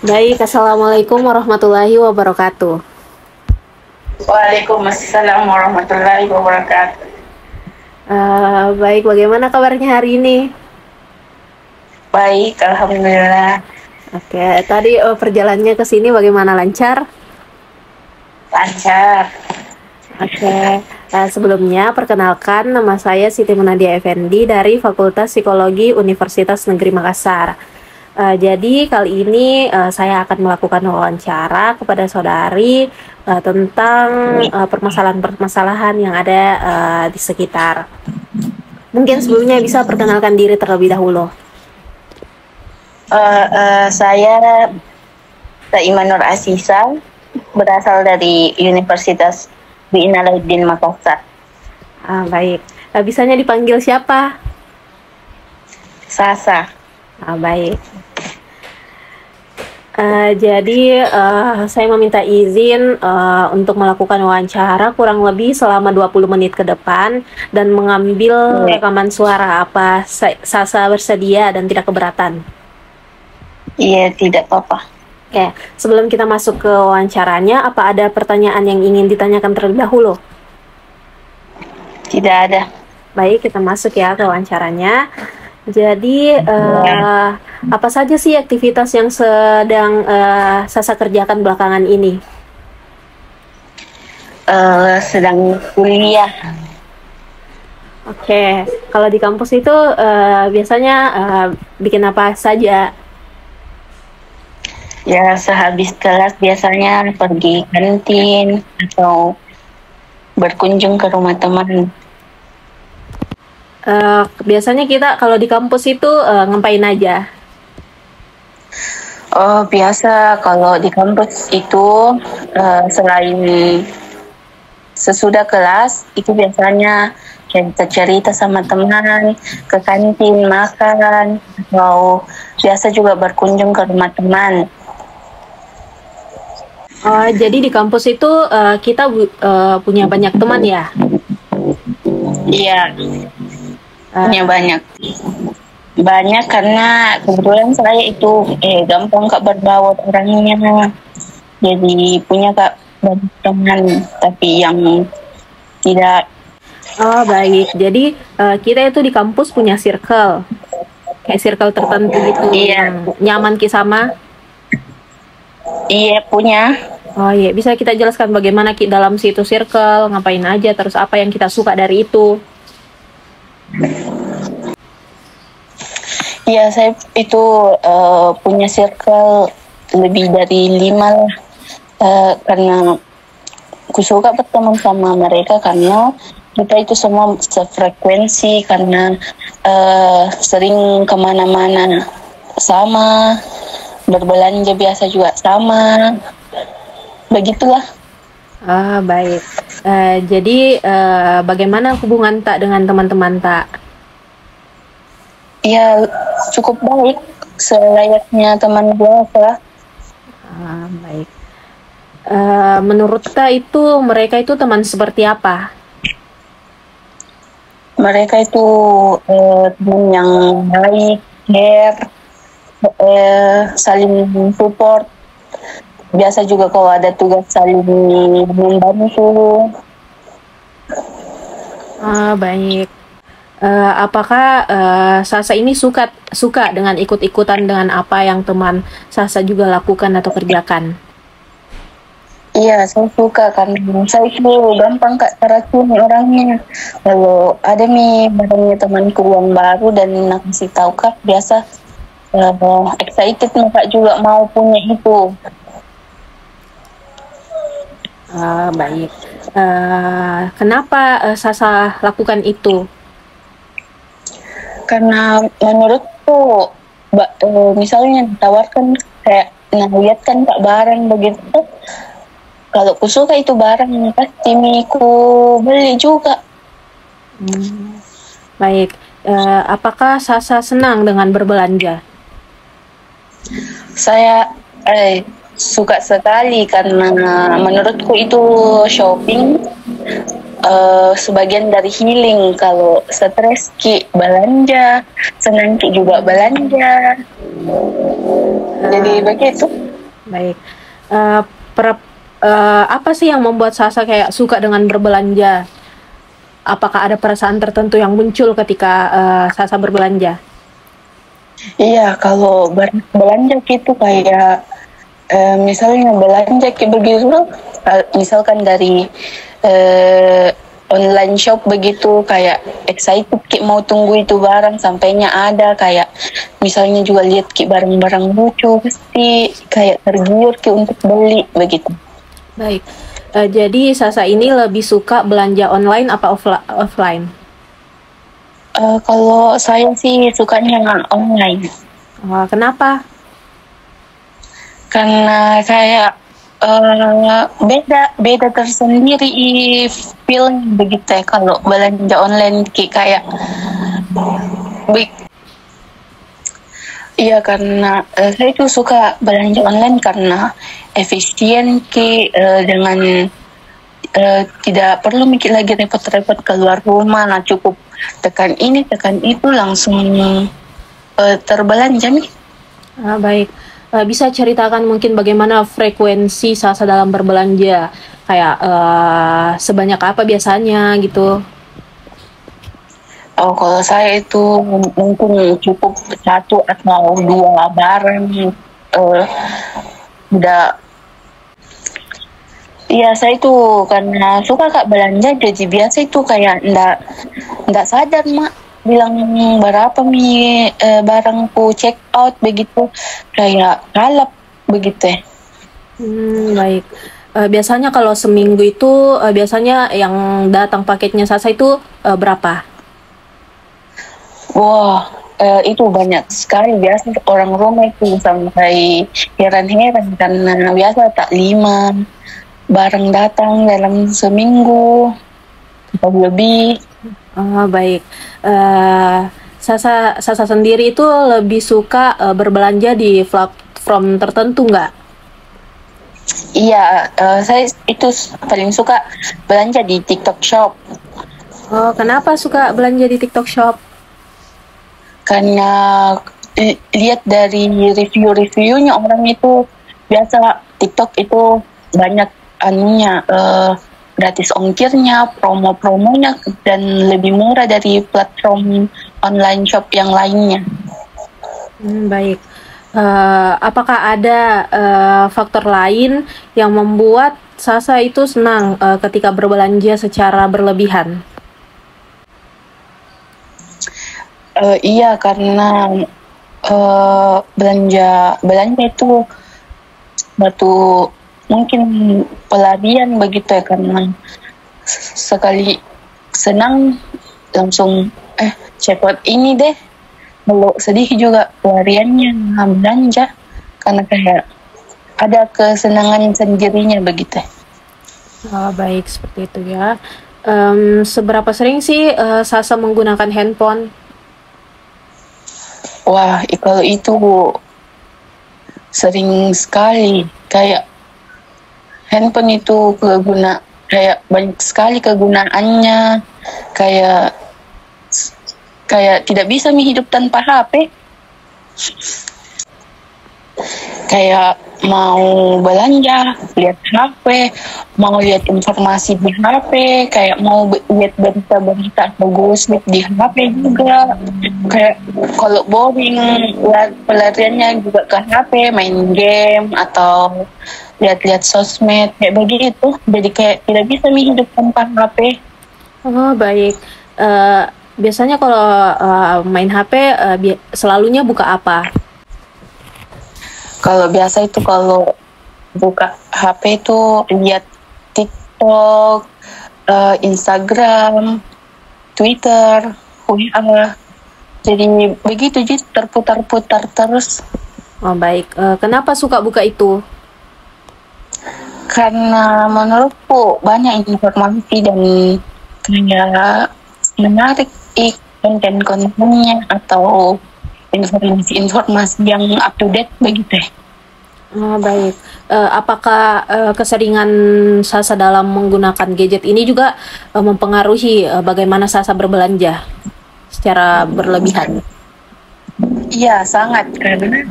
Baik, Assalamualaikum warahmatullahi wabarakatuh. Waalaikumsalam warahmatullahi wabarakatuh. Baik, bagaimana kabarnya hari ini? Baik, alhamdulillah Oke, tadi perjalanannya ke sini bagaimana, lancar? lancar. Oke, sebelumnya perkenalkan nama saya Siti Munadia Effendi dari Fakultas Psikologi Universitas Negeri Makassar. Jadi kali ini saya akan melakukan wawancara kepada saudari tentang permasalahan-permasalahan yang ada di sekitar. Mungkin sebelumnya bisa perkenalkan diri terlebih dahulu. Saya Taima Nur Asisa, berasal dari Universitas Bi Alauddin Makassar. Baik, bisanya dipanggil siapa? Sasa. Baik. Jadi saya meminta izin untuk melakukan wawancara kurang lebih selama 20 menit ke depan dan mengambil rekaman suara. Apa Sasa bersedia dan tidak keberatan? Iya, tidak apa-apa. Oke, sebelum kita masuk ke wawancaranya, apa ada pertanyaan yang ingin ditanyakan terlebih dahulu? Tidak ada. Baik, kita masuk ya ke wawancaranya. Jadi, apa saja sih aktivitas yang sedang Sasa kerjakan belakangan ini? Sedang kuliah. Oke, kalau di kampus itu biasanya bikin apa saja? Ya, sehabis kelas biasanya pergi kantin atau berkunjung ke rumah teman. Biasanya kita kalau di kampus itu ngapain aja? Oh, biasa kalau di kampus itu selain sesudah kelas itu biasanya cerita-cerita sama teman, ke kantin makan, atau biasa juga berkunjung ke rumah teman. Jadi di kampus itu kita punya banyak teman ya? Iya, punya banyak. Banyak karena kebetulan saya itu gampang Kak berbaur orangnya. Jadi punya Kak banyak teman, tapi yang tidak. Oh baik, jadi kita itu di kampus punya circle, kayak circle tertentu gitu yang nyaman sama? Iya punya. Oh iya, bisa kita jelaskan bagaimana dalam situ circle, ngapain aja, terus apa yang kita suka dari itu? Iya, saya itu punya circle lebih dari 5 lah. Karena aku suka berteman sama mereka karena kita itu semua sefrekuensi karena sering kemana-mana sama, berbelanja biasa juga sama, begitulah. Baik. Jadi bagaimana hubungan tak dengan teman-teman tak? Ya cukup baik, selayaknya teman biasa. Baik. Menurut tak itu mereka itu teman seperti apa? Mereka itu teman yang baik, care, saling support. Biasa juga kalau ada tugas saling membantu. Baik. Apakah Sasa ini suka dengan ikut-ikutan dengan apa yang teman Sasa juga lakukan atau kerjakan? Iya, saya suka karena saya itu gampang Kak teracun orangnya. Kalau ada nih barangnya temanku yang baru dan nak kasih tahu Kak, biasa excited nih Kak juga mau punya itu. Baik. Kenapa Sasa lakukan itu? Karena menurutku misalnya ditawarkan kayak lihat kan Kak barang begitu, kalau aku suka itu barang pasti ku beli juga. Baik. Apakah Sasa senang dengan berbelanja? Saya suka sekali karena menurutku itu shopping sebagian dari healing. Kalau stres ki belanja, senang ki juga belanja. Jadi begitu. Baik. Eh, per- apa sih yang membuat Sasa kayak suka dengan berbelanja? Apakah ada perasaan tertentu yang muncul ketika Sasa berbelanja? Iya, kalau belanja gitu kayak misalnya belanja kayak begitu, misalkan dari eh, online shop begitu kayak excited kayak mau tunggu itu barang sampainya ada, kayak misalnya juga lihat kayak barang-barang lucu pasti kayak tergiur kayak untuk beli begitu. Baik. Jadi Sasa ini lebih suka belanja online apa offline? Kalau saya sih sukanya online Kenapa? karena kayak beda beda tersendiri feeling begitu ya kalau belanja online kayak iya, karena saya itu suka belanja online karena efisien dengan tidak perlu mikir lagi repot-repot keluar rumah. Nah, cukup tekan ini tekan itu langsung terbelanja nih. Baik. Bisa ceritakan mungkin bagaimana frekuensi Sasa dalam berbelanja? Kayak sebanyak apa biasanya gitu? Oh, kalau saya itu mungkin cukup satu atau dua barang. Udah, iya, saya itu karena suka Kak belanja, jadi biasa itu kayak ndak sadar Mak bilang berapa barangku check out begitu, kayak kalap begitu ya. Baik. Biasanya kalau seminggu itu biasanya yang datang paketnya Sasa itu berapa? Wah, itu banyak sekali, biasa orang rumah itu sampai heran-heran karena biasa tak 5 barang datang dalam seminggu atau lebih. Baik. Sasa sendiri itu lebih suka berbelanja di platform tertentu nggak? Iya, saya itu paling suka belanja di TikTok Shop Kenapa suka belanja di TikTok Shop? karena lihat dari review-reviewnya orang itu biasa TikTok itu banyak anunya, gratis ongkirnya, promo-promonya, dan lebih murah dari platform online shop yang lainnya. Baik. Apakah ada faktor lain yang membuat Sasa itu senang ketika berbelanja secara berlebihan? Iya, karena belanja belanja itu batu mungkin pelarian begitu ya, karena sekali senang langsung cepet ini deh, kalau sedih juga pelariannya belanja, karena kayak ada kesenangan sendirinya begitu. Baik, seperti itu ya. Seberapa sering sih Sasa menggunakan handphone? Wah, kalau itu sering sekali, kayak handphone itu kayak banyak sekali kegunaannya, kayak kayak tidak bisa hidup tanpa HP. Kayak mau belanja lihat HP, mau lihat informasi di HP, kayak mau lihat berita-berita atau gosip di HP juga. Kayak kalau boring lihat pelariannya juga ke HP, main game atau lihat-lihat sosmed kayak begitu. Jadi kayak tidak bisa hidup tanpa HP. Baik. Biasanya kalau main HP selalunya buka apa? Kalau biasa itu kalau buka HP itu lihat TikTok, Instagram, Twitter, WA. Jadi begitu jadi terputar-putar terus. Baik. Kenapa suka buka itu? Karena menurutku banyak informasi dan kayak menarik konten-kontennya atau informasi-informasi yang up to date begitu ya. Baik. Apakah keseringan Sasa dalam menggunakan gadget ini juga mempengaruhi bagaimana Sasa berbelanja secara berlebihan? Iya, sangat karena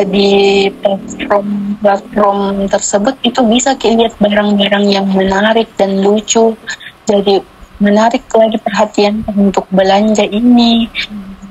di platform tersebut itu bisa lihat barang-barang yang menarik dan lucu. Jadi menarik lagi perhatian untuk belanja ini,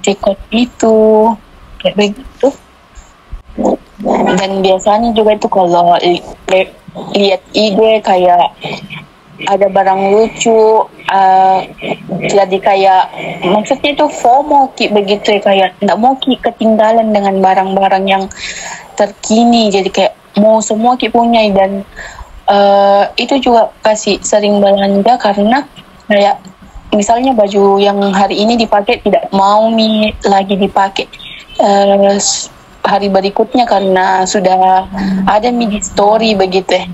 cekot itu, kayak begitu. Dan biasanya juga itu kalau lihat IG kayak ada barang lucu, jadi kayak maksudnya itu FOMO ki begitu ya, kayak nggak mau ki ketinggalan dengan barang-barang yang terkini, jadi kayak mau semua ki punya. Dan itu juga kasih sering belanja karena kayak misalnya baju yang hari ini dipakai tidak mau lagi dipakai eh, hari berikutnya karena sudah ada di story begitu ya.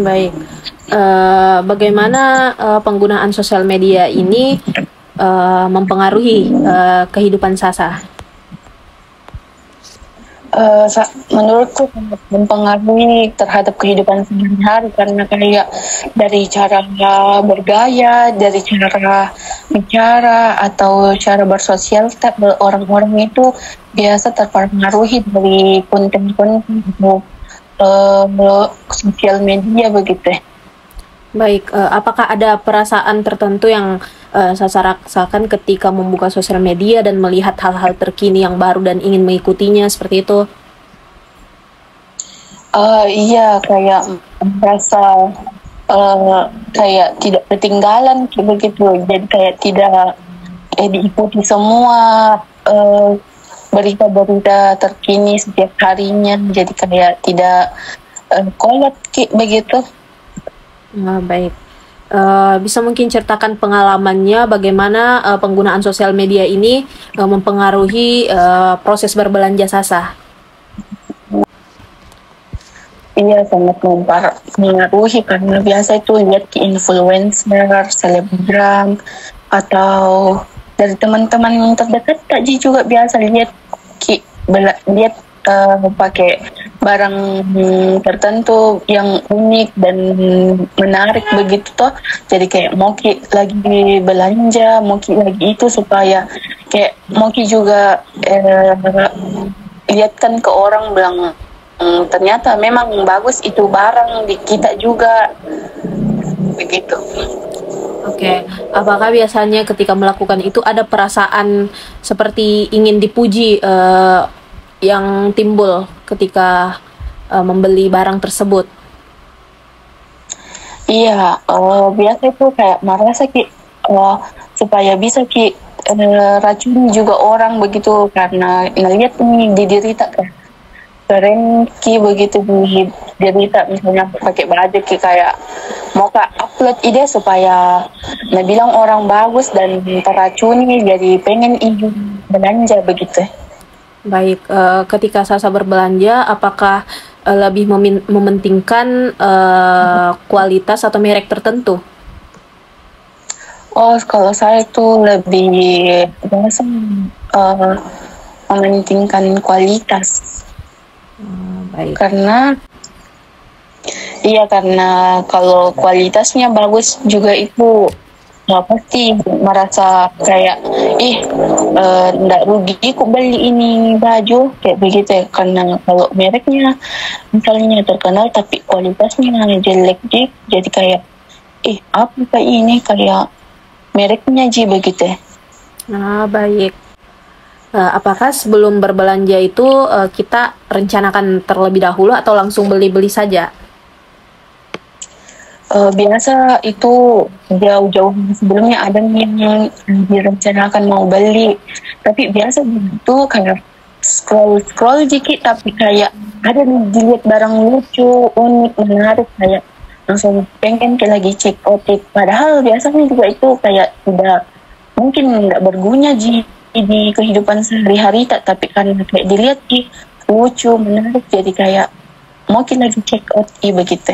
Baik. Bagaimana penggunaan sosial media ini mempengaruhi kehidupan Sasa? Menurutku mempengaruhi terhadap kehidupan sehari-hari karena kayak dari cara bergaya, dari cara bicara atau cara bersosial, orang-orang itu biasa terpengaruhi dari konten-konten sosial media begitu. Baik, apakah ada perasaan tertentu yang Sasa rasakan ketika membuka sosial media dan melihat hal-hal terkini yang baru dan ingin mengikutinya seperti itu? Iya, kayak merasa kayak tidak ketinggalan begitu. Jadi kayak tidak diikuti semua berita-berita terkini setiap harinya. Jadi kayak tidak kolot begitu. Baik. Bisa mungkin ceritakan pengalamannya bagaimana penggunaan sosial media ini mempengaruhi proses berbelanja Sasa? Iya, sangat mempengaruhi karena biasa itu lihat influencer, selebgram, atau dari teman-teman yang terdekat Kak Ji juga biasa lihat lihat pakai barang tertentu yang unik dan menarik begitu toh, jadi kayak mau lagi belanja, mau lagi itu supaya kayak mau juga lihatkan ke orang bilang ternyata memang bagus itu barang di kita juga begitu. Oke, apakah biasanya ketika melakukan itu ada perasaan seperti ingin dipuji yang timbul ketika membeli barang tersebut? Iya, biasa itu kayak merasa supaya bisa racuni juga orang begitu karena ngelihat nih diderita keren begitu diderita, misalnya pakai baju kayak mau upload ide supaya bilang orang bagus dan teracuni jadi pengen belanja begitu. Baik, ketika Sasa berbelanja, apakah lebih mementingkan kualitas atau merek tertentu? Oh, kalau saya itu lebih biasa mementingkan kualitas. Baik. Karena kalau kualitasnya bagus juga itu pasti merasa kayak nggak rugi aku beli ini baju kayak begitu ya. Karena kalau mereknya misalnya terkenal tapi kualitasnya jelek jadi kayak apa ini kayak mereknya begitu ya. Baik. Apakah sebelum berbelanja itu kita rencanakan terlebih dahulu atau langsung beli-beli saja? Biasa itu jauh-jauh sebelumnya ada yang direncanakan mau beli, tapi biasa itu kayak scroll dikit tapi kayak ada nih dilihat barang lucu, unik, menarik, kayak langsung pengen lagi check out. Padahal biasanya juga itu kayak tidak mungkin nggak berguna di kehidupan sehari-hari, tapi karena kayak dilihat lucu, menarik, jadi kayak mungkin lagi check out begitu.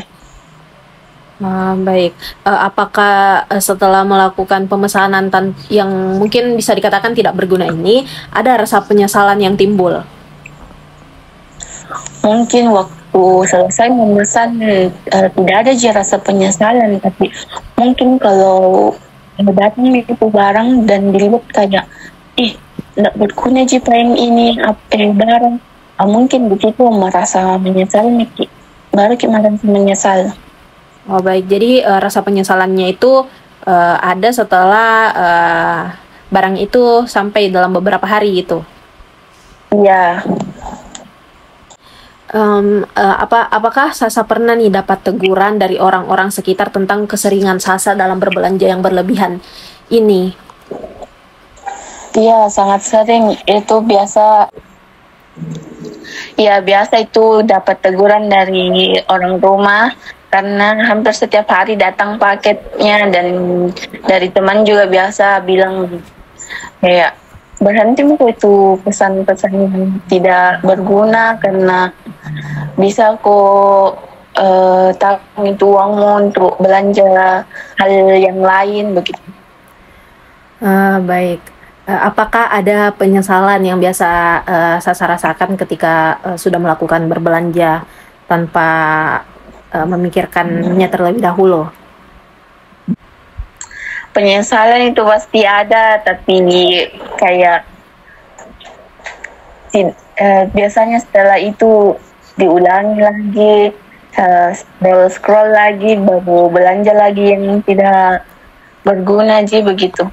Baik, apakah setelah melakukan pemesanan yang mungkin bisa dikatakan tidak berguna ini, ada rasa penyesalan yang timbul? Mungkin waktu selesai memesan tidak ada rasa penyesalan, tapi mungkin kalau datang itu barang dan dilihat kayak nggak berguna jipa ini apa barang. Mungkin begitu merasa menyesal Miki. Baru kita menyesal. Oh baik, jadi rasa penyesalannya itu ada setelah barang itu sampai dalam beberapa hari gitu. Iya. Apakah Sasa pernah nih dapat teguran dari orang-orang sekitar tentang keseringan Sasa dalam berbelanja yang berlebihan ini? Iya, sangat sering. Itu biasa. Ya, biasa itu dapat teguran dari orang rumah karena hampir setiap hari datang paketnya, dan dari teman juga biasa bilang kayak berhenti itu pesan-pesan yang tidak berguna karena bisa kok tahu itu uangmu untuk belanja hal yang lain begitu. Baik. Apakah ada penyesalan yang biasa Sasa rasakan ketika sudah melakukan berbelanja tanpa memikirkannya terlebih dahulu? Penyesalan itu pasti ada, tapi kayak biasanya setelah itu diulangi lagi, scroll lagi, baru belanja lagi yang tidak berguna sih begitu.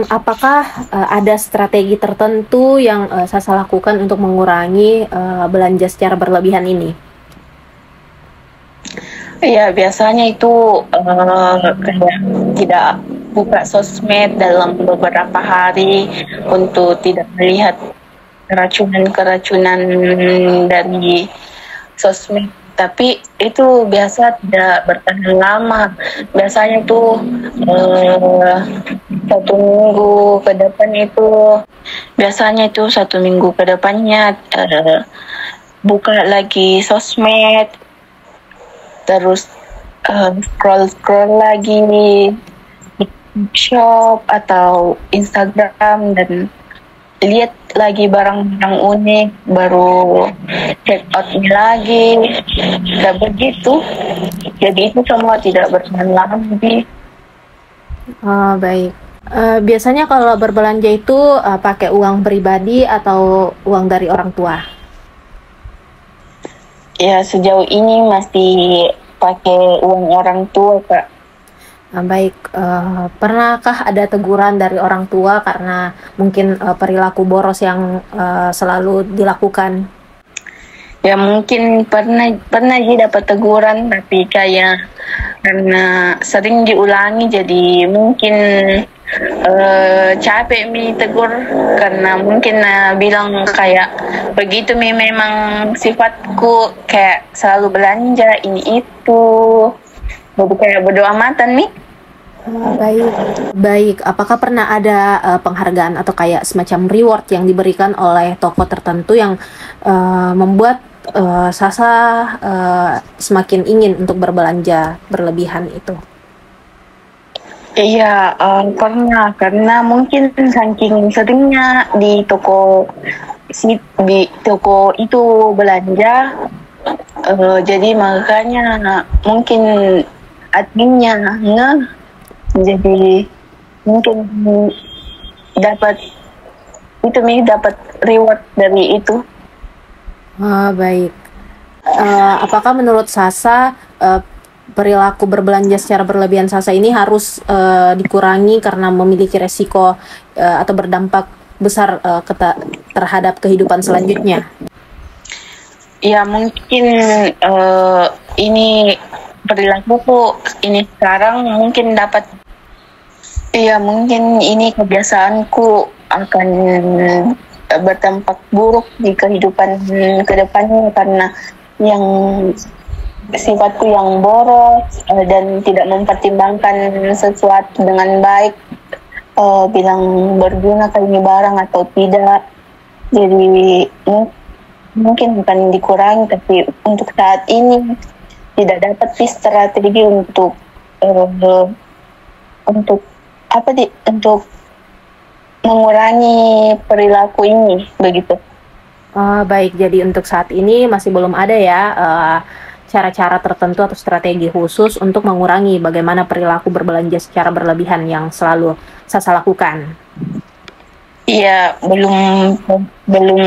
Apakah ada strategi tertentu yang Sasa lakukan untuk mengurangi belanja secara berlebihan ini? Ya, biasanya itu kayak tidak buka sosmed dalam beberapa hari untuk tidak melihat keracunan-keracunan dari sosmed. Tapi itu biasa tidak bertahan lama. Biasanya itu 1 minggu ke depan itu, biasanya itu 1 minggu ke depannya buka lagi sosmed, terus scroll lagi di shop atau Instagram dan lihat lagi barang-barang unik, baru check out lagi, dan begitu. Jadi itu semua tidak bertahan lama. Baik. Biasanya kalau berbelanja itu pakai uang pribadi atau uang dari orang tua? Ya, sejauh ini masih pakai uang orang tua, Kak. Baik, pernahkah ada teguran dari orang tua karena mungkin perilaku boros yang selalu dilakukan? Ya mungkin pernah sih dapat teguran, tapi kayak karena sering diulangi jadi mungkin capek mi tegur, karena mungkin bilang kayak begitu mi memang sifatku kayak selalu belanja ini itu, jadi kayak bodo amatan mi. Baik. Apakah pernah ada penghargaan atau kayak semacam reward yang diberikan oleh toko tertentu yang membuat Sasa semakin ingin untuk berbelanja berlebihan itu? Iya, pernah, karena mungkin saking seringnya di toko itu belanja, jadi makanya mungkin adminnya jadi mungkin dapat reward dari itu. Baik. Apakah menurut Sasa perilaku berbelanja secara berlebihan Sasa ini harus dikurangi karena memiliki resiko atau berdampak besar terhadap kehidupan selanjutnya? Ya mungkin ini perilakuku ini sekarang mungkin dapat, ya mungkin ini kebiasaanku akan berdampak buruk di kehidupan kedepannya, karena yang sifatku yang boros dan tidak mempertimbangkan sesuatu dengan baik, bilang berguna ke ini barang atau tidak. Jadi mungkin bukan dikurangi, tapi untuk saat ini tidak dapat strategi untuk mengurangi perilaku ini begitu. Baik, jadi untuk saat ini masih belum ada ya cara-cara tertentu atau strategi khusus untuk mengurangi bagaimana perilaku berbelanja secara berlebihan yang selalu Sasa lakukan. Iya, belum belum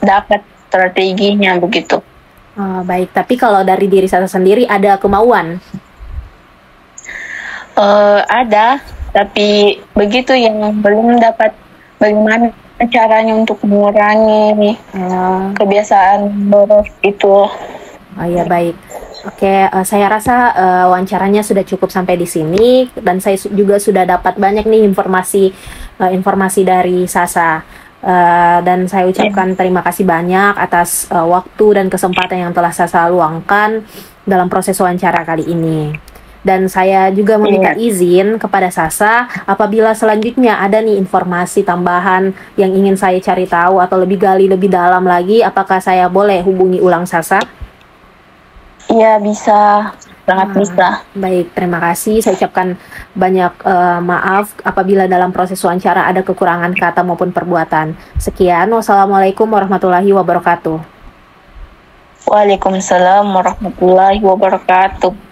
dapat strateginya begitu. Baik, tapi kalau dari diri Sasa sendiri ada kemauan? Ada, tapi begitu yang belum dapat bagaimana caranya untuk mengurangi kebiasaan boros itu. Oh ya, baik. Oke, saya rasa wawancaranya sudah cukup sampai di sini, dan saya juga sudah dapat banyak nih informasi dari Sasa. Dan saya ucapkan terima kasih banyak atas waktu dan kesempatan yang telah Sasa luangkan dalam proses wawancara kali ini. Dan saya juga meminta izin kepada Sasa apabila selanjutnya ada nih informasi tambahan yang ingin saya cari tahu atau lebih gali lebih dalam lagi, apakah saya boleh hubungi ulang Sasa? Iya, bisa. Sangat bisa. Baik, terima kasih. Saya ucapkan banyak maaf apabila dalam proses wawancara ada kekurangan kata maupun perbuatan. Sekian, wassalamualaikum warahmatullahi wabarakatuh. Waalaikumsalam warahmatullahi wabarakatuh.